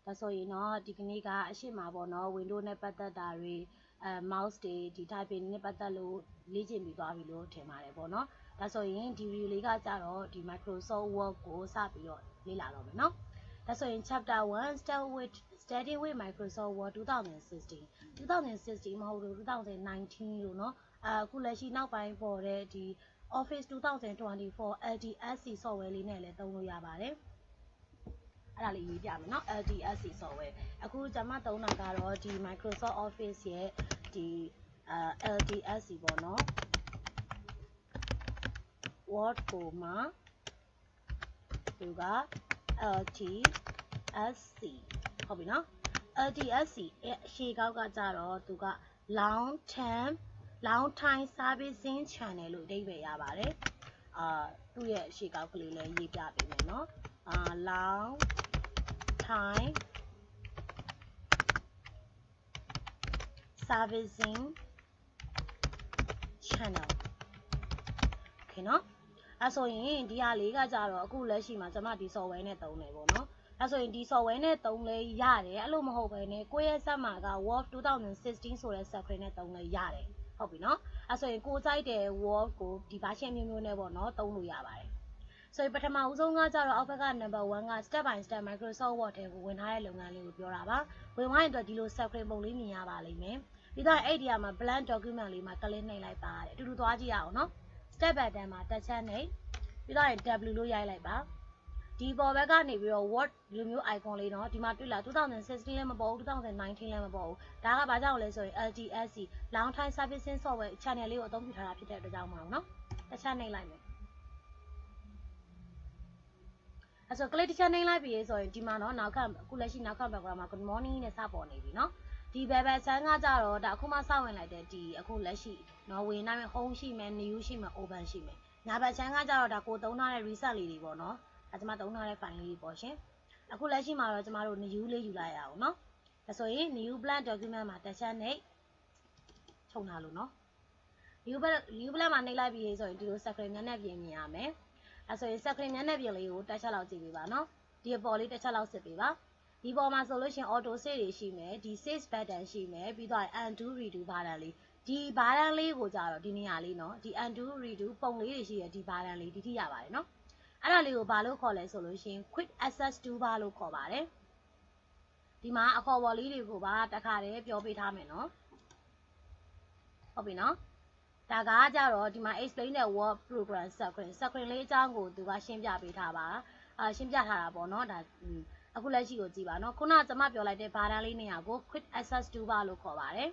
ဒါဆိုရင်တော့ဒီကနေ့ကအရှိမှာပေါ့နော် Windows နဲ့ပတ်သက်တာတွေmouse တွေဒီ typing နဲ့ပတ်သက်လို့လေ့ကျင့်ပြီးသွားပြီလို့ထင်ပါတယ်ပေါ့နော်ဒါဆိုရင်ဒီ video လေးကကြတော့ဒီ Microsoft Word ကိုစပြီးတော့လေ့လာတော့မယ်နော်ဒါဆိုရင် chapter 1 studying with Microsoft Word 2016မဟုတ်ဘူး2019လို့နော်အခုလက်ရှိနောက်ပိုင်းပေါ်တဲ့ဒီ Office 2024 LTSC software လေးနဲ့လည်းသုံးလို့ရပါတယ်အဲ့ဒါလေးရေးပြမယ်နော် LTSC software အခုကျွန်မသုံးတာကတော့ဒီ Microsoft Office ရဲ့ဒီ LTSC ပေါ့နော် Word ကိုမှာသူက LTSC ဟုတ်ပြီနော် LTSC ရဲ့အရှေ့ကောက်ကကြတော့သူက long time servicing channel လို့အဓိပ္ပာယ်ရပါတယ်သူ့ရဲ့အရှေ့ကောက်ကလေးလည်းရေးပြပေးမယ်နော်long time servicing channel โอเคနော်အဲဆိုရင်ဒီဟာလေးကကြတော့အခုလက်ရှိမှာကျွန်မဒီ software နဲ့သုံးတယ်ပေါ့နော်အဲဆိုရင်ဒီ software နဲ့သုံးလဲရတယ်အဲ့လိုမဟုတ်ဘဲနဲ့ကိုယ့်ရဲ့စက်မှာက Word 2016ဆိုတဲ့ software နဲ့သုံးလဲရတယ်ဟုတ်ပြီနော်အဲဆိုရင်ကိုကြိုက်တဲ့ Word ကိုဒီ version မျိုးမျိုးနဲ့ပေါ့နော်သုံးလို့ရပါတယ်ဆိုရင်ပထမဦးဆုံးကကြတော့အောက်ဘက်က number 1က step by step Microsoft Word ထဲကိုဝင်ထားတဲ့လုပ်ငန်းလေးကိုပြောတာပါဝင်သွားရင်တော့ဒီလို screen ပုံလေးမြင်ရပါလိမ့်မယ်ပြီးတော့အဲ့ဒီမှာ blank document လေးမှာ click နှိပ်လိုက်ပါတဲ့အတူတူသွားကြည့်ရအောင်နော် step button မှာတက်ချက်နှိပ်ပြီးတော့ W လို့ရိုက်လိုက်ပါဒီပေါ်ဘက်ကနေပြီးတော့ Word လိုမျိုး icon လေးနော်ဒီမှာတွေ့လား2016လည်းမပေါ်ဘူး2019လည်းမပေါ်ဘူးဒါကဘာကြောင့်လဲဆိုရင် LTSC long time servicing software channel လေးကိုအသုံးပြုထားတာဖြစ်တဲ့အတွက်ကြောင့်မဟုတ်နော်တက်ချက်နှိပ်လိုက်မယ်အဲ့ဆို click တစ်ချက်နှိပ်လိုက်ပြီဆိုရင်ဒီမှာနော်နောက်ခပ်အခုလက်ရှိနောက်ခပ် background မှာ good morning နဲ့စပေါ်နေပြီနော်ဒီဘယ်ချမ်းကကြတော့ဒါအခုမှစဝင်လိုက်တဲ့ဒီအခုလက်ရှိနော်ဝင်နိုင်မယ် home ရှိမယ် new ရှိမယ် open ရှိမယ်ညာဘက်ချမ်းကကြတော့ဒါကိုသုံးထားတဲ့ reset လေးတွေပေါ့နော်ဒါကျွန်မသုံးထားတဲ့ file လေးတွေပေါ့ရှင်အခုလက်ရှိမှာတော့ကျွန်မတို့ new လေးယူလိုက်ရအောင်နော်ဒါဆိုရင် new blank document မှာတက်ချက်နဲ့ခြုံထားလို့နော် new blank မှာနှိပ်လိုက်ပြီဆိုရင်ဒီလို screen မျက်နှာပြင်မြင်ရမယ်အဲဆိုရင် screen မျက်နှာပြင်လေးကိုတက်ချက်လောက်ကြည့်ပေးပါနော်ဒီအပေါ်လေးတက်ချက်လောက်စစ်ပေးပါဒီပေါ်မှာဆိုလို့ရှိရင် auto save တွေရှိမယ်ဒီ save button ရှိမယ်ပြီးတော့ undo redo button လေးဒီ button လေးကိုကြတော့ဒီနေရာလေးနော်ဒီ undo redo ပုံလေးတွေရှိရဒီ button လေးဒီထိရပါတယ်နော်အဲ့ဒါလေးကိုဘာလို့ခေါ်လဲဆိုလို့ရှိရင် quick access toolbar လို့ခေါ်ပါတယ်ဒီမှာအခေါ်အဝေါ်လေးတွေကိုပါတခါတည်းပြောပေးထားမယ်နော်ဟုတ်ပြီနော်ဒါကကြတော့ဒီမှာ explain the word program screen လေးအကြောင်းကိုသူကရှင်းပြပေးထားပါရှင်းပြထားတာပေါ့နော်ဒါအခုလက်ရှိကိုကြည့်ပါနော်ခုနကကျွန်မပြောလိုက်တဲ့ဘာသာလေးနေရာကို quick access toolbar လို့ခေါ်ပါတယ်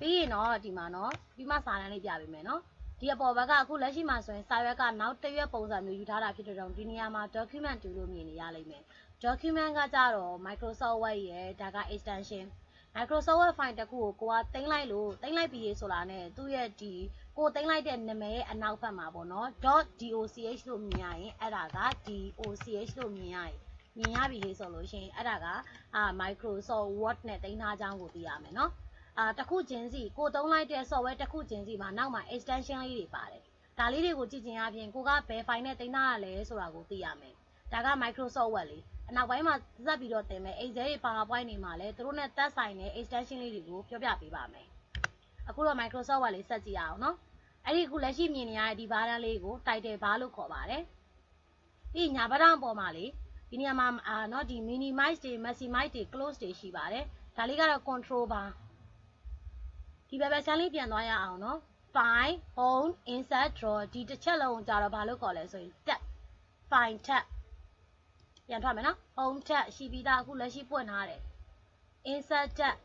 ပြီးရင်တော့ဒီမှာနော်ပြီးမှစာတန်းလေးပြပေးမယ်နော်ဒီအပေါ်ဘက်ကအခုလက်ရှိမှာဆိုရင်စာရွက်ကနောက်တစ်ရွက်ပုံစံမျိုးယူထားတာဖြစ်တဲ့ကြောင့်ဒီနေရာမှာ document တူလို့မြင်နေရလိမ့်မယ် document ကကြတော့ Microsoft Word ရဲ့ဒါက extension Microsoft Word file တစ်ခုကိုကတင်လိုက်ပြီးဆိုတာနဲ့သူ့ရဲ့ဒီကိုတင်လိုက်တဲ့နာမည်ရဲ့အနောက်ဘက်မှာပေါ့နော် .doch လို့မြင်ရရင်အဲ့ဒါက doch လို့မြင်ရပြီလေဆိုလို့ရှိရင်အဲ့ဒါကMicrosoft Word နဲ့တင်ထားကြောင်းကိုသိရမယ်နော်တစ်ခုချင်းစီကိုသုံးလိုက်တဲ့ software တစ်ခုချင်းစီမှာနောက်မှာ extension လေးတွေပါတယ်ဒါလေးတွေကိုကြည့်ချင်အပြင်ကိုကဘယ် file နဲ့တင်ထားရလဲဆိုတာကိုသိရမယ်ဒါက Microsoft Word လေးအနောက်ပိုင်းမှာဇက်ပြီးတော့တင်မယ် Excel တွေ PowerPoint တွေမှာလည်းသူတို့နဲ့သက်ဆိုင်တဲ့ extension လေးတွေကိုပြောပြပေးပါမယ်အခုတော့ Microsoft Word လေးဆက်ကြည့်ရအောင်နော်အဲ့ဒီအခုလက်ရှိမြင်နေရတဲ့ဒီ button လေးကို title bar လို့ခေါ်ပါတယ်ပြီးညာဘက်အပေါ်မှာလေဒီနေရာမှာနော်ဒီ minimize တွေ maximize တွေ close တွေရှိပါတယ်ဒါလေးကတော့ control bar ဒီဘက်ချမ်းလေးပြန်သွားရအောင်နော် file home insert drawer ဒီတစ်ချက်လုံးကြာတော့ဘာလို့ခေါ်လဲဆိုရင် tab file tab ပြန်ထွက်မယ်နော် home tab ရှိပြီးသားအခုလက်ရှိပွင့်ထားတယ် insert tab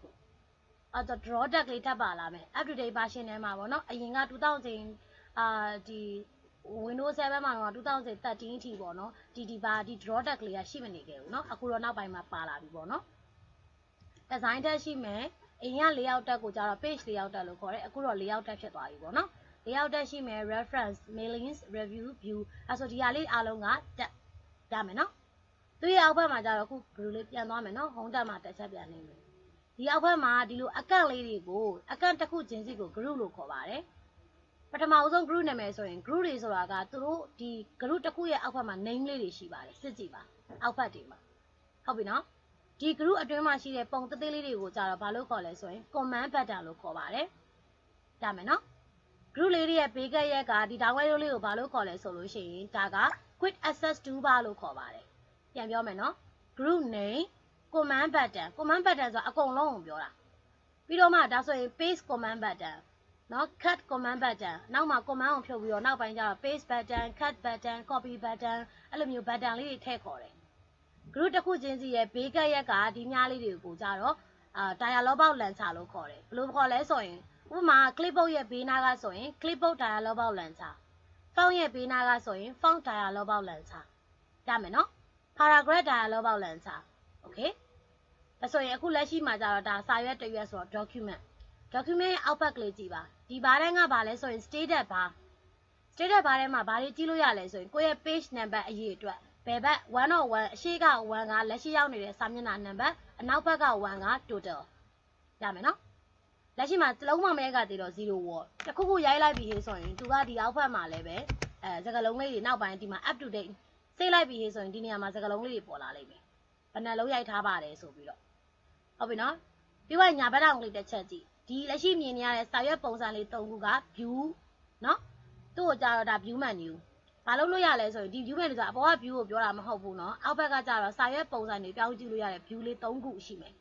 draw tab လေးထပ်ပါလာမယ် up to date version ထဲမှာပေါ့နော်အရင်က2000ဒီ Windows 7 မှာတော့2013အထိပေါ့နော်ဒီ draw tab ကလေးကရှိမနေခဲ့ဘူးเนาะအခုတော့နောက်ပိုင်းမှာပါလာပြီပေါ့နော် design tab ရှိမယ်အရင်က layout tab ကိုကြတော့ page layout tab လို့ခေါ်တယ်အခုတော့ layout tab ဖြစ်သွားပြီပေါ့နော် layout tab ရှိမယ် reference mailings review view အဲဆိုဒီဟာလေးအားလုံးက tab ရမယ်နော်သူရဲ့အောက်ဘက်မှာကြတော့အခုဘယ်လိုလေးပြန်သွားမယ်နော် home tab မှာတက်ချက်ပြန်နေမယ်ဒီအောက်ဘက်မှာဒီလိုအကန့်လေးတွေကိုအကန့်တစ်ခုချင်းစီကို group လို့ခေါ်ပါတယ်ပထမအဆုံး group နာမည်ဆိုရင် group တွေဆိုတာကသူတို့ဒီ group တစ်ခုရဲ့အောက်ဘက်မှာ name လေးတွေရှိပါတယ်စစ်ကြည့်ပါအောက်ဘက်တွေမှာဟုတ်ပြီနော် ဒီ group အတွင်းမှာရှိတဲ့ပုံသေးသေးလေးတွေကိုကြတော့ဘာလို့ခေါ်လဲဆိုရင် command button လို့ခေါ်ပါတယ်။ဒါမယ်နော် group လေးတွေရဲ့ဘေးကရက်ကဒီ download လေးကိုဘာလို့ခေါ်လဲဆိုလို့ရှိရင်ဒါက quick access toolbar လို့ခေါ်ပါတယ်။ပြန်ပြောမယ်နော် group name command button ဆိုတာအကုန်လုံးကိုပြောတာ။ပြီးတော့မှဒါဆိုရင် paste command button နော် cut command button နောက်မှာ command ကိုဖြုတ်ပြီးတော့နောက်ပိုင်းကျတော့ paste button cut button copy button အဲ့လိုမျိုး button လေးတွေထည့်ခေါ်တယ်။ group တစ်ခုချင်းစီရဲ့ဘေးကရက်ကဒီများလေးတွေကိုကြတော့dialog box launcher လို့ခေါ်တယ်။ဘယ်လိုခေါ်လဲဆိုရင်ဥပမာ clipboard ရဲ့ဘေးနားကဆိုရင် clipboard dialog box launcher font ရဲ့ဘေးနားကဆိုရင် font dialog box launcher ရမယ်နော် paragraph dialog box launcher okay ဒါဆိုရင်အခုလက်ရှိမှာကြတော့ဒါစာရွက်တစ်ရွက်ဆိုတော့ document ရဲ့အောက်ဘက်ကလေးကြည့်ပါဒီဘားတိုင်းကဘာလဲဆိုရင် status bar ထဲမှာဘာတွေကြည့်လို့ရလဲဆိုရင်ကိုယ့်ရဲ့ page number အရေးအတွက်ဘယ်ဘက်101အရှိက1ကလက်ရှိရောက်နေတဲ့စာမျက်နှာနံပါတ်အနောက်ဘက်က1က total ရမယ်နော်လက်ရှိမှာတစ်လုံးမှမရိုက်ကသေးတော့0 word တစ်ခုခုရိုက်လိုက်ပြီဆိုရင်သူကဒီအောက်ဘက်မှာလည်းပဲစကားလုံးလေးတွေနောက်ပိုင်းဒီမှာ up to date စိတ်လိုက်ပြီဆိုရင်ဒီနေရာမှာစကားလုံးလေးတွေပေါ်လာလိမ့်မယ်ဘယ်နှလုံးရိုက်ထားပါတယ်ဆိုပြီးတော့ဟုတ်ပြီနော်ပြီးတော့ညာဘက်တောင်ကလေးတစ်ချက်ကြည့်ဒီလက်ရှိမြင်နေရတဲ့စာရွက်ပုံစံလေး၃ခုက view နော်သူ့ကိုကြတော့ဒါ view menu ဘာလို့လို့ရလဲဆိုရင်ဒီ view menu ဆိုတာအပေါ်က view ကိုပြောတာမဟုတ်ဘူးနော်အောက်ဘက်ကကြတော့စာရွက်ပုံစံတွေပြောင်းကြည့်လို့ရတဲ့ view လေး၃ခုရှိမယ်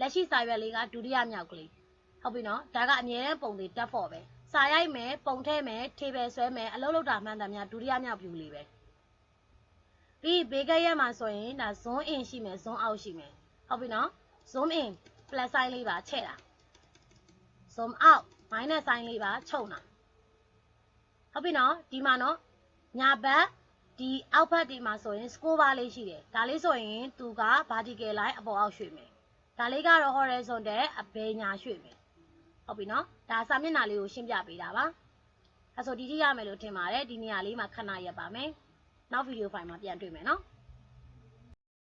လက်ရှိစာရွက်လေးကဒုတိယမြောက်ကလေးဟုတ်ပြီနော်ဒါကအမြဲတမ်းပုံတွေ default ပဲစာရိုက်မယ်ပုံထည့်မယ် table ဆွဲမယ်အလုပ်လုပ်တာမှန်တယ်များဒုတိယမြောက် view လေးပဲပြီးဘေးကရက်မှာဆိုရင်ဒါ zoom in ရှိမယ် zoom out ရှိမယ်ဟုတ်ပြီနော် zoom in plus sign လေးပါချဲ့တာ zoom out minus sign လေးပါချုပ်တာဟုတ်ပြီနော်ဒီမှာနော်ညာဘက်ဒီအောက်ဘက်ဒီမှာဆိုရင် score bar လေးရှိတယ်ဒါလေးဆိုရင်သူက vertical line အပေါ်အောက်ရွှေ့မယ်ဒါလေးကတော့ horizontal အဘယ်ညာရွှေ့မယ်ဟုတ်ပြီနော်ဒါစာမျက်နှာလေးကိုရှင်းပြပေးတာပါအဲဆိုဒီကြည့်ရမယ်လို့ထင်ပါတယ်ဒီနေရာလေးမှာခဏရပ်ပါမယ်နောက်ဗီဒီယိုဖိုင်မှာပြန်တွေ့မယ်နော်